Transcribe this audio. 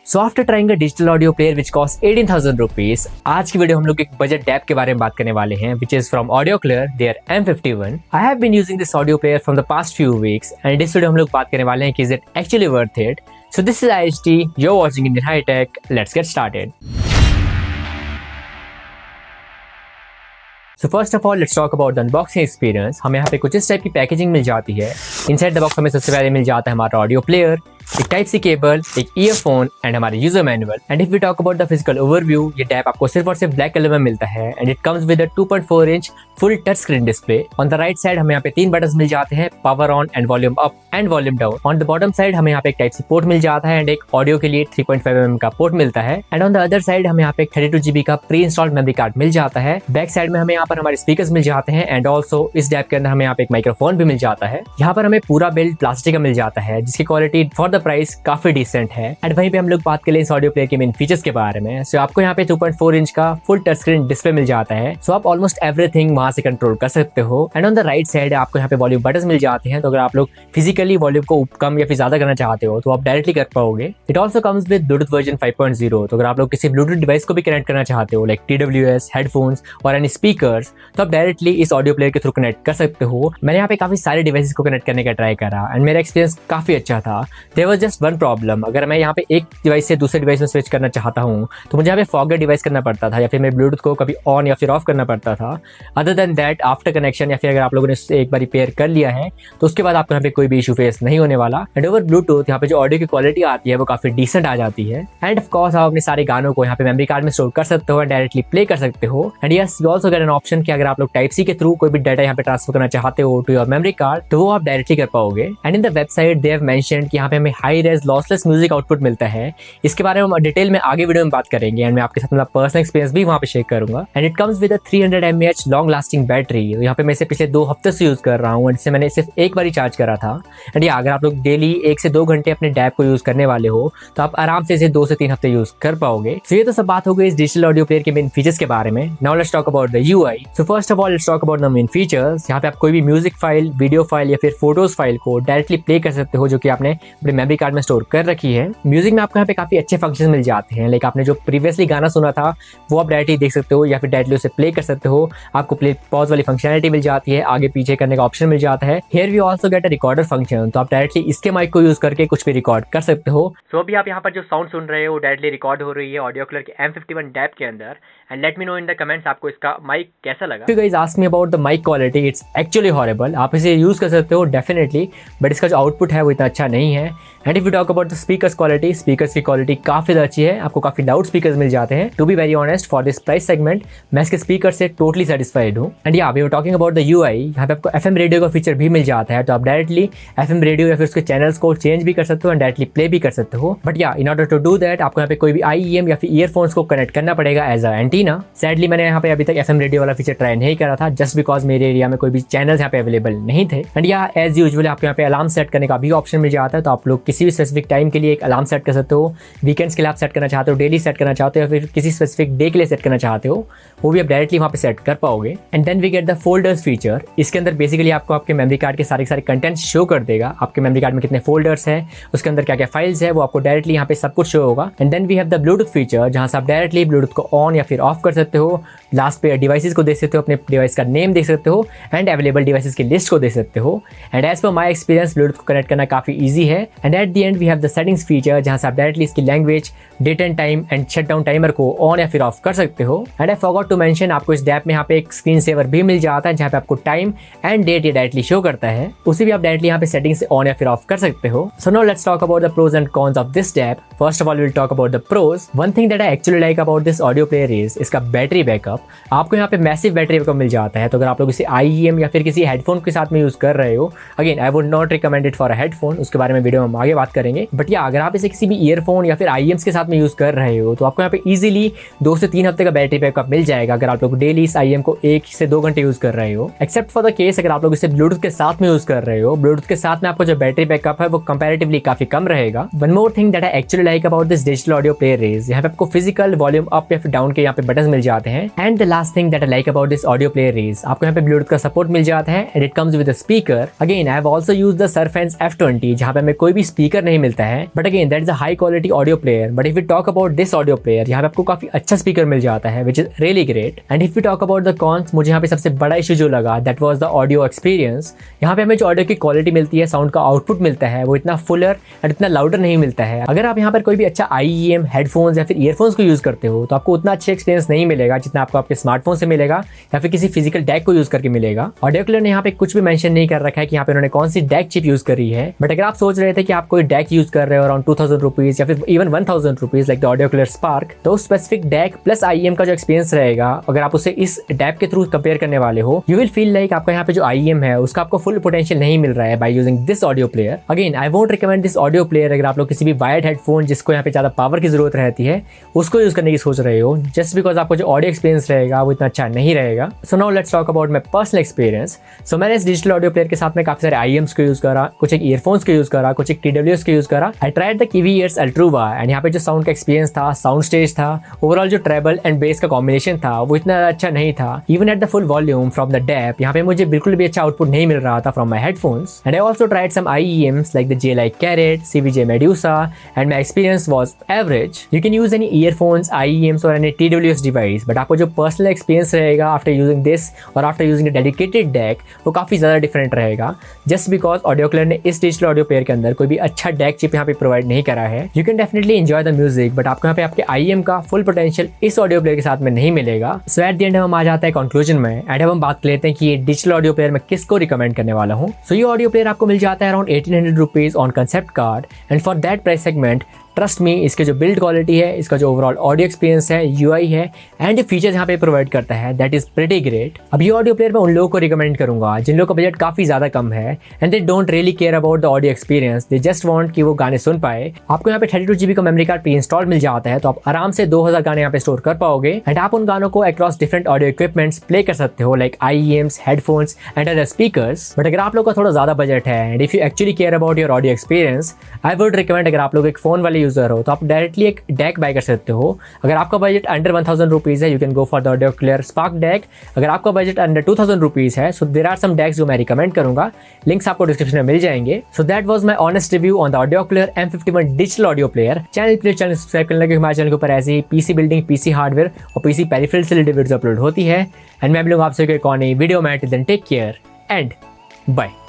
So after trying a digital audio player which cost 18,000 rupees, आज की video हम लोग एक बजट डैप के बारे में बात करने वाले हैं, which is from audio clear there M51। I have been using this audio player from the past few weeks and इस वीडियो हम लोग बात करने वाले हैं कि is it actually worth it. So this is IST, you are watching Indian high tech, let's get started. So first of all, let's talk about the unboxing experience। हमें यहाँ पे कुछ इस टाइप की पैकेजिंग मिल जाती है। इनसाइड द बॉक्स हमें सबसे पहले मिल जाता है हमारा ऑडियो प्लेयर, एक टाइप सी केबल, एक ईयरफोन एंड हमारे user manual. And if we talk about the physical overview, ये टैब आपको सिर्फ और सिर्फ ब्लैक कलर में मिलता है and it comes with a 2.4 inch full touch screen display. On the right side हमें यहाँ पे 3 बटन्स मिल जाते हैं, power on and volume up and volume down. On the bottom side हमें यहाँ पे एक टाइप सी पोर्ट मिल जाता है एंड एक ऑडियो के लिए 3.5mm का पोर्ट मिलता है। And on the other side हमें यहाँ पे 32GB का प्री इंस्टॉल्ड मेमोरी कार्ड मिल जाता है। बैक साइड में हमें यहाँ पर हमारे स्पीकर्स मिल जाते हैं एंड ऑल्सो इस टैब के अंदर हमें यहाँ पे एक माइक्रोफोन भी मिल जाता है। यहाँ पर हमें पूरा बिल्ड प्लास्टिक का मिल जाता है जिसकी क्वालिटी फॉर द प्राइस काफी डिसेंट है। एंड वहीं पे हम लोग बात करें इस ऑडियो प्लेयर के मेन फीचर्स के बारे में। सो आपको यहाँ पे 2.4 इंच का फुल टच स्क्रीन डिस्प्ले मिल जाता है। सो आप ऑलमोस्ट एवरीथिंग वहां से कंट्रोल कर सकते हो। And on the right side आपको यहाँ पे वॉल्यूम बटन्स मिल जाते हैं, तो अगर आप लोग फिजिकली वॉल्यूम को कम या फिर ज्यादा करना चाहते हो तो आप डायरेक्टली कर पाओगे। It also comes with Bluetooth version 5.0, तो अगर आप लोग किसी ब्लूटूथ डिवाइस को भी कनेक्ट करना चाहते हो लाइक TWS, हेडफोन्स और एनी स्पीकर्स, तो आप डायरेक्टली इस ऑडियो प्लेयर के थ्रू कनेक्ट कर सकते हो। मैंने यहाँ पे काफी सारे डिवाइसेस को कनेक्ट करने का ट्राई करा एंड मेरा एक्सपीरियंस काफी अच्छा था। There was just one problem, अगर मैं यहाँ पे एक डिवाइस से दूसरे डिवाइस में स्विच करना चाहता हूँ तो मुझे यहाँ पे फॉरगेट डिवाइस करना पड़ता था या फिर मेरे ब्लूटूथ को कभी ऑन या फिर ऑफ करना पड़ता था। Other than that after connection या फिर अगर आप लोगों ने इससे एक बार पेयर कर लिया है तो उसके बाद आपको यहाँ पे कोई भी इशू फेस नहीं होने वाला। एंड ओवर ब्लूटूथ यहाँ पे जो ऑडियो की क्वालिटी आती है वो काफी डिसेंट आ जाती है। एंड ऑफ कोर्स आप अपने सारे गानों को यहाँ पे मेमोरी कार्ड में स्टोर कर सकते हो एंड डायरेक्टली प्ले कर सकते हो। And yes, you also get an option कि अगर आप लोग टाइप सी के थ्रू कोई भी डाटा यहाँ पे ट्रांसफर करना चाहते हो टू योर मेमोरी कार्ड तो वो आप डायरेक्टली कर पाओगे। And in the website they have mentioned कि यहाँ पे हमें high res lossless music output मिलता है। इसके बारे में हम डिटेल में आगे वीडियो में बात करेंगे एंड मैं आपके साथ मतलब पर्सनल एक्सपीरियंस भी वहाँ पे शेयर करूंगा। And it comes with a 300 mAh long lasting battery. यहाँ पे मैं इसे पिछले 2 हफ्ते से यूज कर रहा हूँ एंड इसे मैंने सिर्फ एक बार ही चार्ज करा था। एंड या अगर आप लोग डेली 1 से 2 घंटे अपने डैब को यूज करने वाले हो तो आप आराम से इसे 2 से 3 हफ्ते यूज कर पाओगे। तो ये तो सब बात हो गई इस डिजिटल ऑडियो प्लेयर के मेन फीचर्स के बारे में। Now let's talk about the UI। So first of all let's talk about the main features. यहाँ पे आप कोई भी म्यूजिक फाइल, वीडियो फाइल या फिर फोटोज फाइल को डायरेक्टली प्ले कर सकते हो जो कि आपने अपने मेमोरी कार्ड में स्टोर कर रखी है। म्यूजिक में आपको यहाँ पे काफी अच्छे फंक्शन मिल जाते हैं, लाइक आपने जो प्रीवियसली गाना सुना था वो आप डायरेक्टली देख सकते हो या फिर डायरेक्टली उसे प्ले कर सकते हो। आपको प्ले पॉज वाली फंक्शनलिटी मिल जाती है, आगे पीछे करने का ऑप्शन मिल जाता है। Here we also get a recorder function, तो आप डायरेक्टली इसके माइक को यूज करके कुछ भी रिकॉर्ड कर सकते हो। सो अभी आप यहाँ पर जो साउंड सुन रहे हो वो डायरेक्टली रिकॉर्ड हो रही है ऑडियो क्लियर के M51 डैब के अंदर। And let me know in the comments आपको इसका माइक कैसा लगा। You guys ask me about the mic quality, it's actually horrible. आप इसे यूज कर सकते हो डेफिनेटली, बट इसका जो आउटपुट है वो इतना अच्छा नहीं है। And if you talk about the speakers quality, speakers की क्वालिटी काफी अच्छी है, आपको काफी लाउड स्पीकर्स मिल जाते हैं। To be very honest for this price segment मैं इसके स्पीकर से टोटली सेटिस्फाइड हूँ। And yeah we are talking about the UI, यहाँ पे आपको FM रेडियो का फीचर भी मिल जाता है, तो आप डायरेक्टली FM रेडियो या फिर उसके चैनल्स को चेंज भी कर सकते हो एंड डायरेक्टली प्ले भी कर सकते हो। But yeah in order to do that आपको यहाँ पे कोई भी IEM या फिर ईयरफोन्स को कनेक्ट करना पड़ेगा एज अ एंटीना। सैडली मैंने यहाँ पे अभी तक FM रेडियो वाला फीचर ट्राई नहीं करा था जस्ट बिकॉज मेरे एरिया में कोई भी चैनल्स यहाँ पे अवेलेबल नहीं थे। एंड या एज यूजुअल आपको यहाँ पे अलार्म सेट करने का भी ऑप्शन मिल जाता है, तो आप लोग किसी भी स्पेसिफिक टाइम के लिए एक अलार्म सेट कर सकते हो। वीकेंड्स के लिए आप सेट करना चाहते हो, डेली सेट करना चाहते हो या फिर किसी स्पेसिफिक डे के लिए सेट करना चाहते हो, वो भी आप डायरेक्टली वहाँ पे सेट कर पाओगे। And then we get the folders feature. इसके अंदर बेसिकली आपको आपके मेमोरी कार्ड के सारे कंटेंट शो कर देगा। आपके मेमोरी कार्ड में कितने फोल्डर्स हैं, उसके अंदर क्या क्या फाइल्स है, वो आपको डायरेक्टली यहाँ पे सब कुछ शो होगा। And then we have the Bluetooth feature, जहाँ से आप डायरेक्टली ब्लूटूथ को ऑन या फिर ऑफ कर सकते हो। लास्ट पे डिवाइसेस को देख सकते हो, अपने डिवाइस का नेम देख सकते हो एंड अवेलेबल डिवाइसेस की लिस्ट को देख सकते हो। एंड एज पर माई एक्सपीरियंस ब्लूटूथ को कनेक्ट करना काफी ईजी है। And at the end we have the settings feature, जहाँ से आप डायरेक्टली इसकी language, date and time and shut down timer को ऑन या फिर ऑफ कर सकते हो। And I forgot to mention आपको इस डैप में यहाँ पे एक स्क्रीन सेवर भी मिल जाता है, जहाँ पे आपको टाइम एंड डेट ये डायरेक्टली शो करता है, उसे भी आप डायरेक्टली यहाँ पे सेटिंग से ऑन या फिर ऑफ कर सकते हो। So now let's talk about the pros and cons of this DAP. First of all will talk about the pros. One thing that I actually like about this audio player is इसका battery backup. आपको यहाँ पे massive battery backup मिल जाता है, तो अगर आप लोग इसे IEM या फिर किसी हेडफोन के साथ में यूज कर रहे हो, again I would not recommend it for a headphone, उसके बारे में वीडियो में आगे बात करेंगे। बट या अगर आप इसे किसी भी ईयरफोन या फिर IEMs के साथ में यूज कर रहे हो तो आपको यहाँ पे इजीली 2 से 3 हफ्ते का बैटरी बैकअप मिल जाएगा अगर आप लोग डेली इस IEM को 1 से 2 घंटे यूज कर रहे हो। एक्सेप्ट फॉर द केस अगर आप लोग इसे ब्लूटूथ के साथ में यूज कर रहे हो, ब्लूटूथ के साथ में आपको जो बैटरी बैकअप है वो कंपैरेटिवली काफी कम रहेगा। One more thing that I actually like about this digital audio player is यहाँ पे आपको फिजिकल वॉल्यूम अप या फिर डाउन के यहाँ पे बटन मिल जाते हैं। And the last thing that I like about this audio player is आपको यहाँ पे ब्लूटूथ का सपोर्ट मिल जाता है and it comes with a speaker. Again I have also used the Surfense F20, जहाँ पे हमें कोई भी स्पीकर नहीं मिलता है, but again that is a high quality audio player. But if we talk about this audio player, यहाँ पे आपको काफी अच्छा स्पीकर मिल जाता है, which is really great. And if we talk about the cons, मुझे यहाँ पे सबसे बड़ा इशू जो लगा that was the audio experience. यहाँ पे हमें जो ऑडियो की क्वालिटी मिलती है, साउंड का आउटपुट मिलता है, वो इतना फुलर एंड इतना लाउडर नहीं मिलता है। अगर आप यहाँ पर कोई भी अच्छा IEM हेडफोन्स या फिर ईयरफोन्स को यूज करते हो तो आपको उतना अच्छा एक्सपीरियंस नहीं मिलेगा जितना आपको आपके स्मार्टफोन से मिलेगा या फिर किसी फिजिकल डैक को यूज करके मिलेगा। ऑडियो क्लियर ने यहाँ पे कुछ भी मेंशन नहीं कर रखा है कि यहाँ पे उन्होंने कौन सी डैक चिप यूज करी है। बट अगर आप सोच रहे थे कि आप कोई डैक यूज कर रहे हो अराउंड 2000 रुपीज या फिर even 1000 rupees like the audio clear spark, तो स्पेसिफिक डैक प्लस IEM का जो एक्सपीरियंस रहेगा, अगर आप उसे इस डैक के थ्रू कंपेयर करने वाले हो, यू विल फील लाइक आपका यहाँ पे जो IEM है उसका आपको फुल पोटेंशियल नहीं मिल रहा है by using this audio player. Again I won't recommend this audio player अगर आप लोग किसी भी वायर्ड हेडफोन जिसको यहाँ पे ज्यादा पावर की जरूरत रहती है उसको यूज करने की सोच रहे हो, जस्ट बिकॉज आपको जो ऑडियो एक्सपीरियंस रहेगा वो इतना अच्छा नहीं रहेगा। So now let's talk about my personal experience. So मैंने इस डिजिटल ऑडियो प्लेयर के साथ में काफी सारे IEMs को यूज करा, कुछ एक ईयरफोन्स को यूज करा, कुछ एक TWS को यूज करा। I tried the Kiwi Ears Ultruva and यहाँ पे जो साउंड का एक्सपीरियंस था, साउंड स्टेज था, ओवरऑल जो ट्रेबल एंड बेस का कॉम्बिनेशन था वो इतना अच्छा नहीं था। Even at the full volume from the DAP, यहाँ पे मुझे बिल्कुल भी अच्छा आउटपुट नहीं मिल रहा था from my headphones. And I also tried some IEMs like the JLite Carrot, CVJ Medusa and my experience was average. You can use any earphones, IEMs और एनी TWS डिवाइस, बट आपको जो personal experience रहेगा after using this और after using a dedicated DAC वो काफी ज्यादा different रहेगा, just because audio clear ने इस डिजिटल ऑडियो प्लेयर के अंदर कोई भी अच्छा डैक चिप यहाँ पे प्रोवाइड नहीं करा है। You can definitely enjoy the music, but आपको यहाँ पे आपके IEM का फुल पोटेंशियल इस ऑडियो प्लेयर के साथ में नहीं मिलेगा। सो एट द एंड हम आ जाते हैं कंक्लूजन में एंड अब हम बात कर लेते हैं कि ये डिजिटल ऑडियो प्लेयर मैं किसको रिकमेंड करने वाला हूँ। सो ये ऑडियो प्लेयर आपको मिल जाता है around 1800 rupees on concept card and for that price segment trust me, इसके जो बिल्ड क्वालिटी है, इसका जो ओवरऑल ऑडियो एक्सपीरियंस है, UI है एंड जो फीचर्स यहाँ पे प्रोवाइड करता है दैट इज प्रीटी ग्रेट। अब ये ऑडियो प्लेयर मैं उन लोगों को रिकमेंड करूंगा जिन लोगों का बजट काफी ज्यादा कम है and they don't really care about the audio experience, they just want कि वो गाने सुन पाए। आपको यहाँ पे 32 GB का मेमोरी कार्ड प्री इंस्टॉल मिल जाता है, तो आप आराम से 2000 गाने यहाँ पे स्टोर कर पाओगे एंड आप उन गानों को across different audio equipments play कर सकते हो like IEMs, headphones and other speakers. But अगर आप लोग का थोड़ा ज्यादा बजट है and if you actually care about your audio experience, I would recommend अगर आप लोग एक फोन वाले यूजर हो तो आप डायरेक्टली एक डैक बाय कर सकते हो। अगर आपका बजट अंडर 1000 रुपीज है, you can go for the audio clear spark DAC. अगर आपका बजट अंडर 2000 रुपीज है, सो देयर आर सम डैक्स जो मैं रिकमेंड करूंगा, लिंक्स आपको डिस्क्रिप्शन में मिल जाएंगे। So that was my honest review on the audio clear M51 digital audio player. Channel subscribe करने के हमारे चैनल के ऊपर ऐसे ही PC बिल्डिंग, PC हार्डवेयर और PC पेरिफेरल से रिलेटेड वीडियोस अपलोड होती है एंड मैं भी लोग आपसे एक और नई वीडियो में। Till then take care and bye.